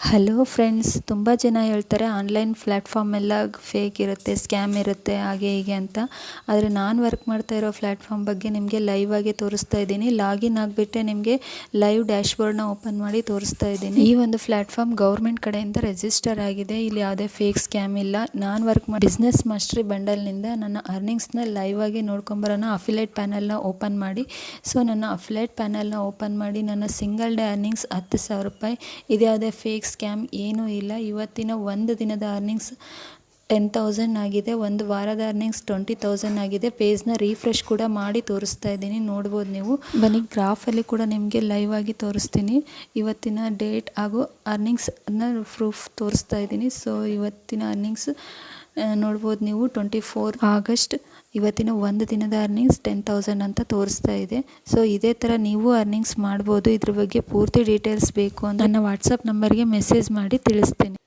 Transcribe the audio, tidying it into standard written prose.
Hello friends, ತುಂಬ ಜನ ಹೇಳ್ತಾರೆ ಆನ್ಲೈನ್ ಪ್ಲ್ಯಾಟ್ಫಾರ್ಮ್ ಎಲ್ಲ ಫೇಕ್ ಇರುತ್ತೆ, ಸ್ಕ್ಯಾಮ್ ಇರುತ್ತೆ, ಹಾಗೆ ಹೀಗೆ ಅಂತ. ಆದರೆ ನಾನು ವರ್ಕ್ ಮಾಡ್ತಾ ಇರೋ ಪ್ಲ್ಯಾಟ್ಫಾರ್ಮ್ ಬಗ್ಗೆ ನಿಮಗೆ ಲೈವ್ ಆಗಿ ತೋರಿಸ್ತಾ ಇದ್ದೀನಿ. ಲಾಗಿನ್ ಆಗಿಬಿಟ್ಟೆ ನಿಮಗೆ ಲೈವ್ ಡ್ಯಾಶ್ಬೋರ್ಡ್ನ ಓಪನ್ ಮಾಡಿ ತೋರಿಸ್ತಾ ಇದ್ದೀನಿ. ಈ ಒಂದು ಪ್ಲ್ಯಾಟ್ಫಾರ್ಮ್ ಗೌರ್ಮೆಂಟ್ ಕಡೆಯಿಂದ ರಿಜಿಸ್ಟರ್ ಆಗಿದೆ. ಇಲ್ಲಿ ಯಾವುದೇ ಫೇಕ್ ಸ್ಕ್ಯಾಮ್ ಇಲ್ಲ. ನಾನು ವರ್ಕ್ ಮಾಡಿ ಬಿಸ್ನೆಸ್ ಮಾಸ್ಟ್ರಿ ಬಂಡಲ್ನಿಂದ ನನ್ನ ಅರ್ನಿಂಗ್ಸ್ನ ಲೈವ್ ಆಗಿ ನೋಡ್ಕೊಂಬರೋಣ. ಅಫಿಲೇಟ್ ಪ್ಯಾನಲ್ನ ಓಪನ್ ಮಾಡಿ. ಸೊ ನನ್ನ ಅಫಿಲೇಟ್ ಪ್ಯಾನಲ್ನ ಓಪನ್ ಮಾಡಿ ನನ್ನ ಸಿಂಗಲ್ ಡೇ ಅರ್ನಿಂಗ್ಸ್ 10,000 ರೂಪಾಯಿ. ಇದ್ಯಾವುದೇ ಫೇಕ್ ಸ್ಕ್ಯಾಮ್ ಏನೂ ಇಲ್ಲ. ಇವತ್ತಿನ ಒಂದು ದಿನದ ಅರ್ನಿಂಗ್ಸ್ 10,000 ಆಗಿದೆ. ಒಂದು ವಾರದ ಅರ್ನಿಂಗ್ಸ್ 20,000 ಆಗಿದೆ. ಪೇಜ್ನ ರೀಫ್ರೆಶ್ ಕೂಡ ಮಾಡಿ ತೋರಿಸ್ತಾ ಇದ್ದೀನಿ, ನೋಡ್ಬೋದು ನೀವು. ಬನ್ನಿ, ಗ್ರಾಫಲ್ಲಿ ಕೂಡ ನಿಮಗೆ ಲೈವ್ ಆಗಿ ತೋರಿಸ್ತೀನಿ. ಇವತ್ತಿನ ಡೇಟ್ ಹಾಗೂ ಅರ್ನಿಂಗ್ಸ್ನ ಪ್ರೂಫ್ ತೋರಿಸ್ತಾ ಇದ್ದೀನಿ. ಸೊ ಇವತ್ತಿನ ಅರ್ನಿಂಗ್ಸ್ ನೋಡ್ಬೋದು ನೀವು. 24 ಆಗಸ್ಟ್ ಇವತ್ತಿನ ಒಂದು ದಿನದ ಅರ್ನಿಂಗ್ಸ್ 10,000 ಅಂತ ತೋರಿಸ್ತಾ ಇದೆ. ಸೊ ಇದೇ ಥರ ನೀವು ಅರ್ನಿಂಗ್ಸ್ ಮಾಡ್ಬೋದು. ಇದ್ರ ಬಗ್ಗೆ ಪೂರ್ತಿ ಡೀಟೇಲ್ಸ್ ಬೇಕು ಅಂತ ನನ್ನ ವಾಟ್ಸಪ್ ನಂಬರ್ಗೆ ಮೆಸೇಜ್ ಮಾಡಿ ತಿಳಿಸ್ತೀನಿ.